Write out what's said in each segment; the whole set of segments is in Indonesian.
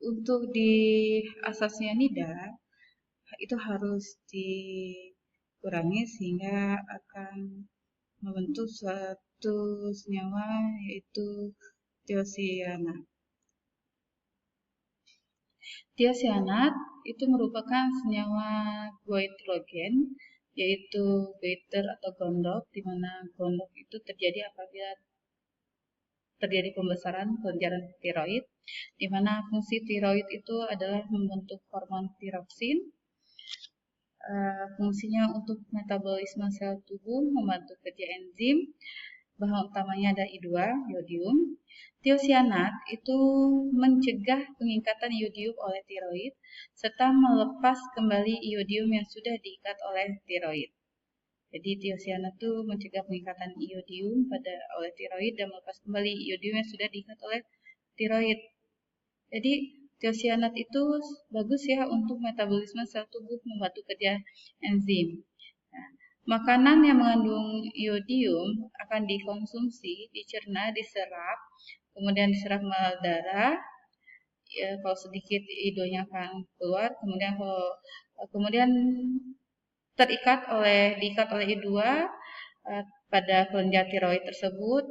untuk di asam sianida itu harus dikurangi sehingga akan membentuk suatu senyawa yaitu tiosianat. Tiosianat itu merupakan senyawa goitrogen, yaitu goiter atau gondok, di mana gondok itu terjadi apabila terjadi pembesaran kelenjaran tiroid, di mana fungsi tiroid itu adalah membentuk hormon tiroksin. Fungsinya untuk metabolisme sel tubuh, membantu kerja enzim. Bahan utamanya ada I2, iodium. Tiosianat itu mencegah pengikatan iodium oleh tiroid serta melepas kembali iodium yang sudah diikat oleh tiroid. Jadi tiosianat itu mencegah pengikatan iodium oleh tiroid dan melepas kembali iodium yang sudah diikat oleh tiroid. Jadi tiosianat itu bagus ya untuk metabolisme sel tubuh, membantu kerja enzim. Nah, makanan yang mengandung iodium akan dikonsumsi, dicerna, diserap, kemudian diserap melalui darah. Ya, kalau sedikit iodnya akan keluar, kemudian diikat oleh I2 pada kelenjar tiroid tersebut.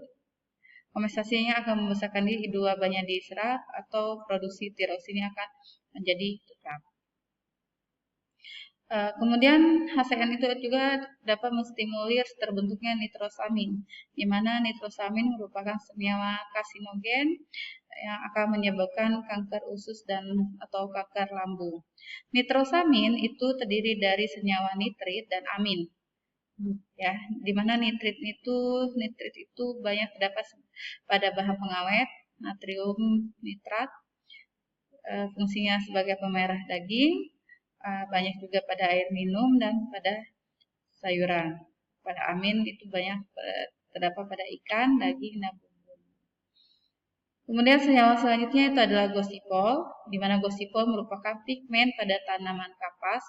Kompensasinya akan membesarkan I2 banyak diserap atau produksi tiroksinnya akan menjadi tetap. Kemudian HCN itu juga dapat menstimulir terbentuknya nitrosamin, di mana nitrosamin merupakan senyawa karsinogen yang akan menyebabkan kanker usus atau kanker lambung. Nitrosamin itu terdiri dari senyawa nitrit dan amin. Ya, di mana nitrit itu banyak terdapat pada bahan pengawet, natrium nitrat, fungsinya sebagai pemerah daging, banyak juga pada air minum dan pada sayuran. Pada amin itu banyak terdapat pada ikan, daging, dan bumbu. Kemudian senyawa selanjutnya itu adalah gosipol, di mana gosipol merupakan pigmen pada tanaman kapas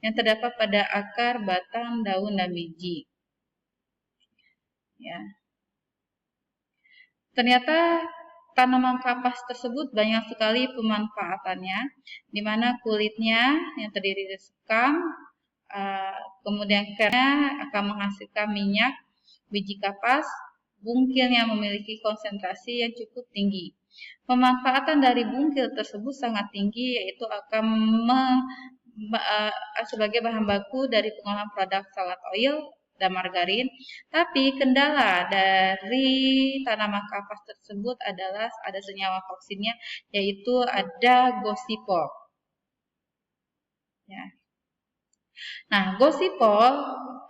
yang terdapat pada akar, batang, daun, dan biji. Ya. Ternyata tanaman kapas tersebut banyak sekali pemanfaatannya, di mana kulitnya yang terdiri dari sekam, kemudian kernya akan menghasilkan minyak, biji kapas, bungkilnya memiliki konsentrasi yang cukup tinggi. Pemanfaatan dari bungkil tersebut sangat tinggi, yaitu akan sebagai bahan baku dari pengolahan produk salad oil dan margarin. Tapi kendala dari tanaman kapas tersebut adalah ada senyawa toksinnya, yaitu ada gosipol. Ya. Nah, gosipol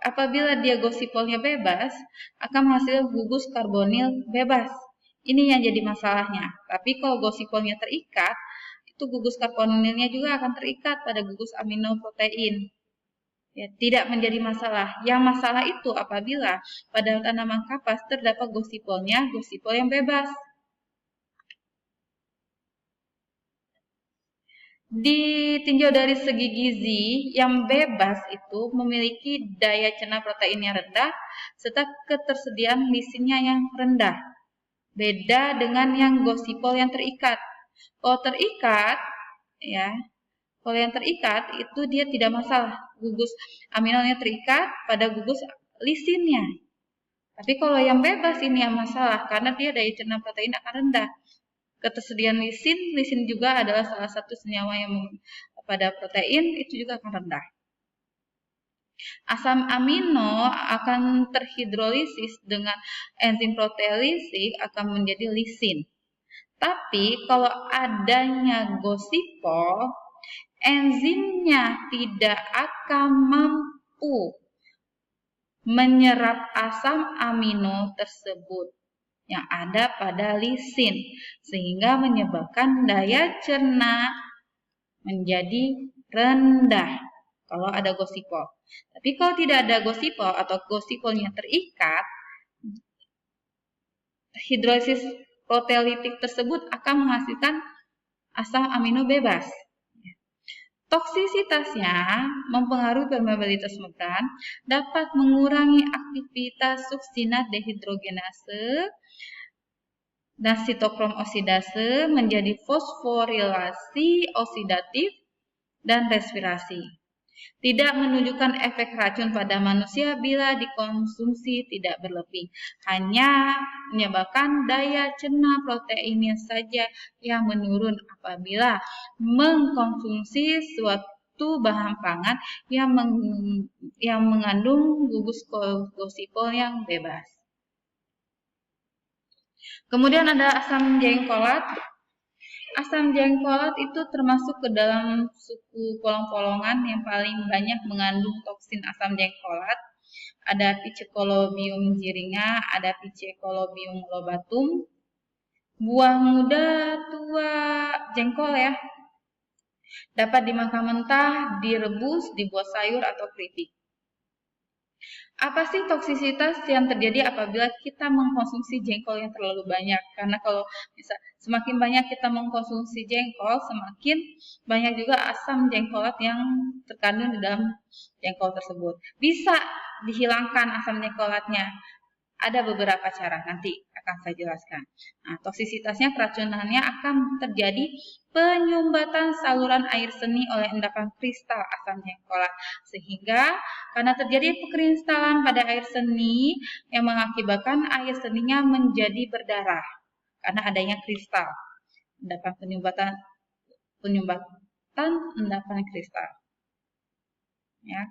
apabila dia gosipolnya bebas akan menghasilkan gugus karbonil bebas. Ini yang jadi masalahnya. Tapi kalau gosipolnya terikat, itu gugus karbonilnya juga akan terikat pada gugus aminoprotein. Ya, tidak menjadi masalah. Yang masalah itu apabila pada tanaman kapas terdapat gosipol yang bebas. Ditinjau dari segi gizi, yang bebas itu memiliki daya cerna protein yang rendah serta ketersediaan lisinnya yang rendah. Beda dengan yang gosipol yang terikat. Kalau yang terikat itu dia tidak masalah. Gugus aminonya terikat pada gugus lisinnya. Tapi kalau yang bebas ini yang masalah karena dia daya cerna protein akan rendah. Ketersediaan lisin juga adalah salah satu senyawa yang pada protein itu juga akan rendah. Asam amino akan terhidrolisis dengan enzim proteolisik akan menjadi lisin. Tapi kalau adanya gosipol, enzimnya tidak akan mampu menyerap asam amino tersebut yang ada pada lisin, sehingga menyebabkan daya cerna menjadi rendah kalau ada gosipol. Tapi kalau tidak ada gosipol atau gosipolnya terikat, hidrolisis proteolitik tersebut akan menghasilkan asam amino bebas. Toksisitasnya mempengaruhi permeabilitas membran, dapat mengurangi aktivitas suksinat dehidrogenase, dan sitokrom oksidase menjadi fosforilasi oksidatif dan respirasi. Tidak menunjukkan efek racun pada manusia bila dikonsumsi tidak berlebih. Hanya menyebabkan daya cerna proteinnya saja yang menurun apabila mengkonsumsi suatu bahan pangan yang mengandung gugus gosipol yang bebas. Kemudian ada asam jengkolat. Asam jengkolat itu termasuk ke dalam suku polong-polongan yang paling banyak mengandung toksin asam jengkolat. Ada Picecolobium jiringa, ada Picecolobium lobatum. Buah muda tua jengkol ya. Dapat dimakan mentah, direbus, dibuat sayur atau keripik. Apa sih toksisitas yang terjadi apabila kita mengkonsumsi jengkol yang terlalu banyak? Karena kalau bisa semakin banyak kita mengkonsumsi jengkol, semakin banyak juga asam jengkolat yang terkandung di dalam jengkol tersebut. Bisa dihilangkan asam jengkolatnya. Ada beberapa cara, nanti akan saya jelaskan. Nah, toksisitasnya, keracunannya akan terjadi penyumbatan saluran air seni oleh endapan kristal asam jengkolat. Sehingga karena terjadi pekristalan pada air seni yang mengakibatkan air seninya menjadi berdarah. Karena adanya kristal. Endapan penyumbatan endapan kristal. Ya.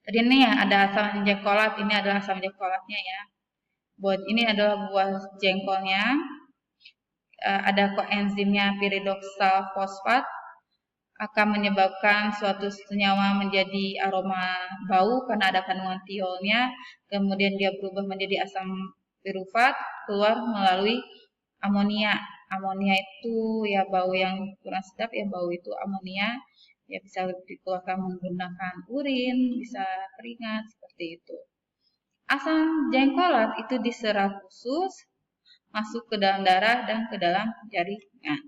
Tadi ini ya ada asam jengkolat, ini adalah asam jengkolatnya ya. Ini adalah buah jengkolnya. Ada koenzimnya piridoksal fosfat akan menyebabkan suatu senyawa menjadi aroma bau karena ada kandungan tiolnya. Kemudian dia berubah menjadi asam pirufat keluar melalui amonia. Amonia itu ya bau yang kurang sedap ya, bau itu amonia. Ya bisa dikeluarkan menggunakan urin, bisa keringat, seperti itu. Asam jengkolat itu diserap khusus, masuk ke dalam darah dan ke dalam jaringan.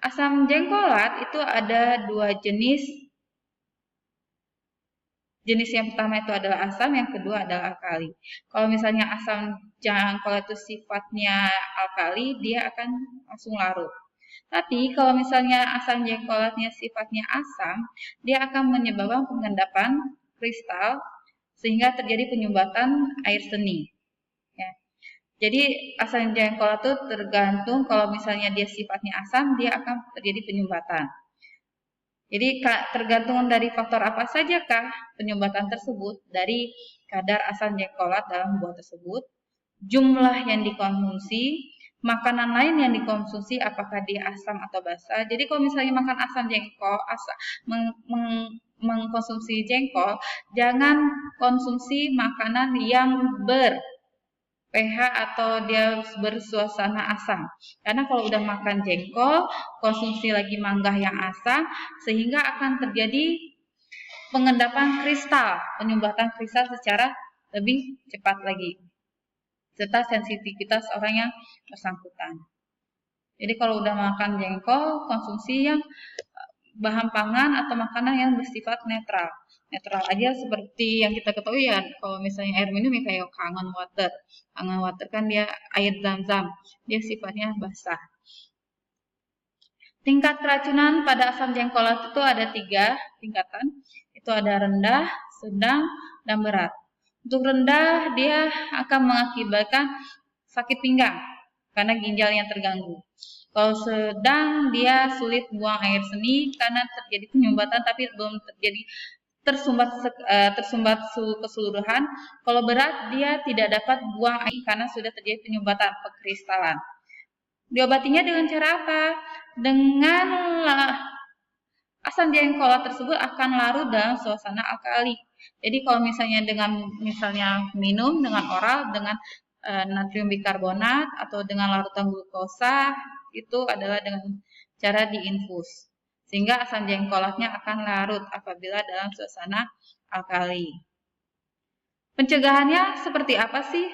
Asam jengkolat itu ada dua jenis. Jenis yang pertama itu adalah asam, yang kedua adalah alkali. Kalau misalnya asam jengkolat itu sifatnya alkali, dia akan langsung larut. Tapi kalau misalnya asam jengkolatnya sifatnya asam, dia akan menyebabkan pengendapan kristal sehingga terjadi penyumbatan air seni. Ya. Jadi asam jengkolat itu tergantung, kalau misalnya dia sifatnya asam, dia akan terjadi penyumbatan. Jadi tergantung dari faktor apa sajakah penyumbatan tersebut, dari kadar asam jengkolat dalam buah tersebut, jumlah yang dikonsumsi, makanan lain yang dikonsumsi apakah dia asam atau basa. Jadi kalau misalnya makan asam jengkol, mengkonsumsi jengkol, jangan konsumsi makanan yang pH atau dia bersuasana asam. Karena kalau udah makan jengkol, konsumsi lagi mangga yang asam, sehingga akan terjadi pengendapan kristal, penyumbatan kristal secara lebih cepat lagi, serta sensitivitas orang yang bersangkutan. Jadi kalau udah makan jengkol, konsumsi yang bahan pangan atau makanan yang bersifat netral. Netral aja seperti yang kita ketahui ya, kalau misalnya air minum ya kayak Kangen Water. Kangen Water kan dia air zam-zam, dia sifatnya basah. Tingkat keracunan pada asam jengkolat itu ada 3 tingkatan. Itu ada rendah, sedang, dan berat. Untuk rendah, dia akan mengakibatkan sakit pinggang karena ginjalnya terganggu. Kalau sedang, dia sulit buang air seni karena terjadi penyumbatan tapi belum terjadi tersumbat keseluruhan. Kalau berat, dia tidak dapat buang air karena sudah terjadi penyumbatan pekristalan. Diobatinya dengan cara apa? Dengan asam jengkolat tersebut akan larut dalam suasana alkali. Jadi kalau misalnya dengan minum dengan oral dengan natrium bikarbonat atau dengan larutan glukosa, itu adalah dengan cara diinfus. Sehingga asam jengkolatnya akan larut apabila dalam suasana alkali. Pencegahannya seperti apa sih?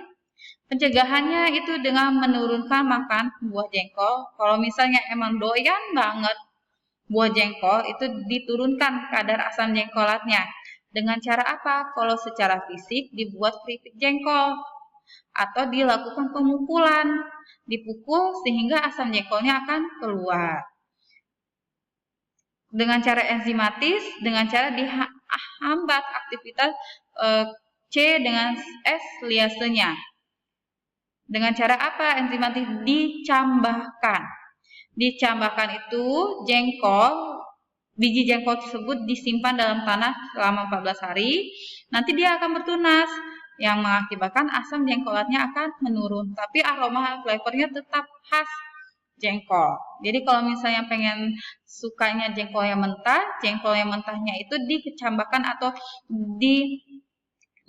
Pencegahannya itu dengan menurunkan makan buah jengkol. Kalau misalnya emang doyan banget buah jengkol, itu diturunkan kadar asam jengkolatnya. Dengan cara apa? Kalau secara fisik dibuat keripik jengkol. atau dilakukan pemukulan, dipukul sehingga asam jengkolnya akan keluar. Dengan cara enzimatis, dengan cara dihambat aktivitas C dengan S liasenya. Dengan cara apa enzimatis? Dicambahkan. Dicambahkan itu biji jengkol tersebut disimpan dalam tanah selama 14 hari. Nanti dia akan bertunas, yang mengakibatkan asam jengkolatnya akan menurun. Tapi aroma flavornya tetap khas jengkol. Jadi kalau misalnya pengen sukanya jengkol yang mentahnya itu dikecambahkan atau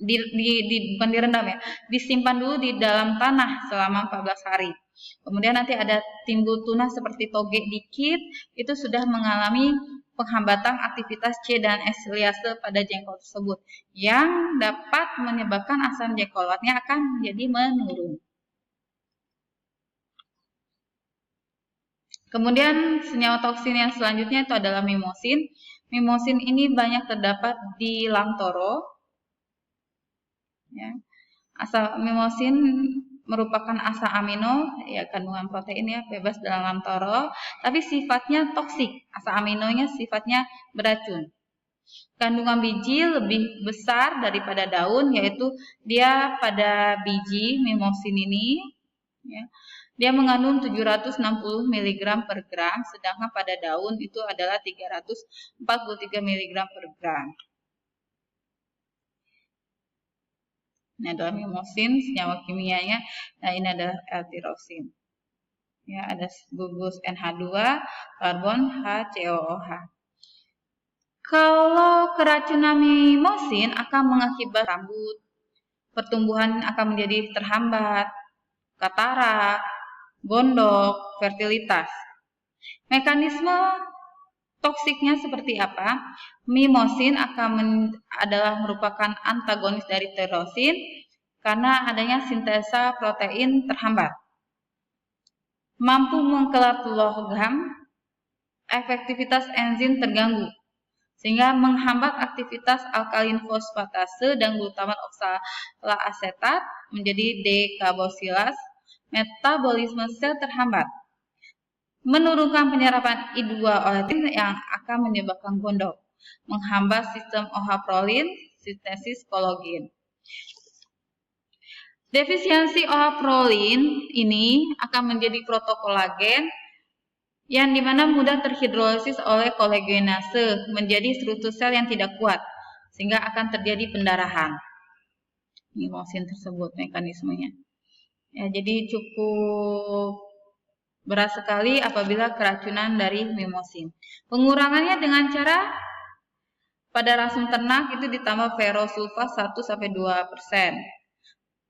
bukan direndam ya, disimpan dulu di dalam tanah selama 14 hari. Kemudian nanti ada timbul tunas seperti toge dikit, itu sudah mengalami penghambatan aktivitas C dan S liase pada jengkol tersebut yang dapat menyebabkan asam jengkolatnya akan menjadi menurun. Kemudian senyawa toksin yang selanjutnya itu adalah mimosin. Mimosin ini banyak terdapat di lamtoro. Ya. Mimosin merupakan asa amino, ya kandungan protein ya, bebas dalam lamtoro, tapi sifatnya toksik. Asa aminonya sifatnya beracun. Kandungan biji lebih besar daripada daun, yaitu dia pada biji mimosin ini, ya, dia mengandung 760 mg per gram, sedangkan pada daun itu adalah 343 mg per gram. Ini adalah mimosin, senyawa kimianya. Nah, ini adalah L-tirosin. Ya, ada gugus NH2, karbon HCOOH. Kalau keracunan mimosin akan mengakibatkan rambut, pertumbuhan akan menjadi terhambat, katarak, gondok, fertilitas. Mekanisme toksiknya seperti apa? Mimosin adalah merupakan antagonis dari tirosin karena adanya sintesa protein terhambat. Mampu mengkelap logam, efektivitas enzim terganggu, sehingga menghambat aktivitas alkalin fosfatase dan glutamat oksalaasetat menjadi dekarboksilase, metabolisme sel terhambat. Menurunkan penyerapan I2 oleh yang akan menyebabkan gondok, menghambat sistem OH prolin, sintesis kolagen. Defisiensi OH prolin ini akan menjadi protokolagen yang dimana mudah terhidrolisis oleh kolagenase menjadi struktur sel yang tidak kuat, sehingga akan terjadi pendarahan. Mimosin tersebut mekanismenya. Ya, jadi cukup berat sekali apabila keracunan dari mimosin. Pengurangannya dengan cara pada rasum ternak itu ditambah ferrosulfat 1-2%.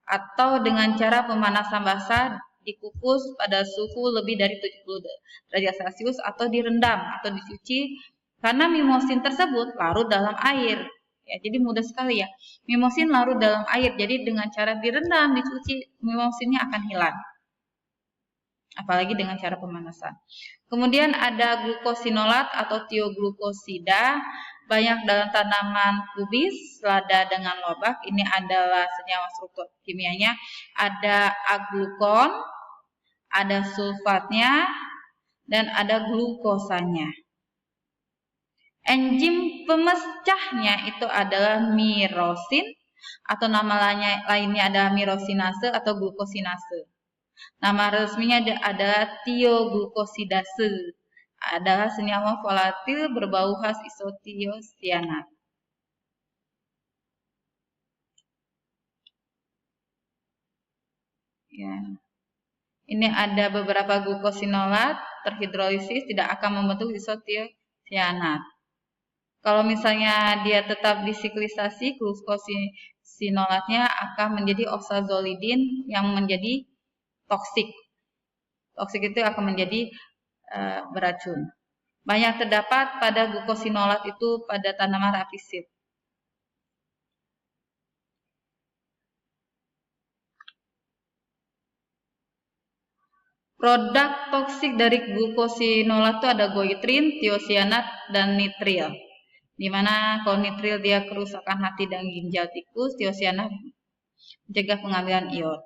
Atau dengan cara pemanasan basah dikukus pada suhu lebih dari 70 derajat Celcius atau direndam atau dicuci karena mimosin tersebut larut dalam air. Ya, jadi mudah sekali ya. Mimosin larut dalam air. Jadi dengan cara direndam, dicuci, mimosinnya akan hilang. Apalagi dengan cara pemanasan. Kemudian ada glukosinolat atau tioglukosida, banyak dalam tanaman kubis, lada dengan lobak. Ini adalah senyawa struktur kimianya. Ada aglukon, ada sulfatnya, dan ada glukosanya. Enzim pemecahnya itu adalah mirosin, atau nama lainnya adalah mirosinase atau glukosinase. Nama resminya adalah tioglukosidase. Adalah senyawa volatil berbau khas isotiosianat. Ya. Ini ada beberapa glukosinolat terhidrolisis tidak akan membentuk isotiosianat. Kalau misalnya dia tetap disiklisasi, glukosinolatnya akan menjadi oxazolidin yang menjadi toksik. Toksik itu akan menjadi beracun. Banyak terdapat pada glukosinolat itu pada tanaman rapisid. Produk toksik dari glukosinolat itu ada goitrin, tiosianat, dan nitril. Dimana kalau nitril dia kerusakan hati dan ginjal tikus, tiosianat mencegah pengambilan iod.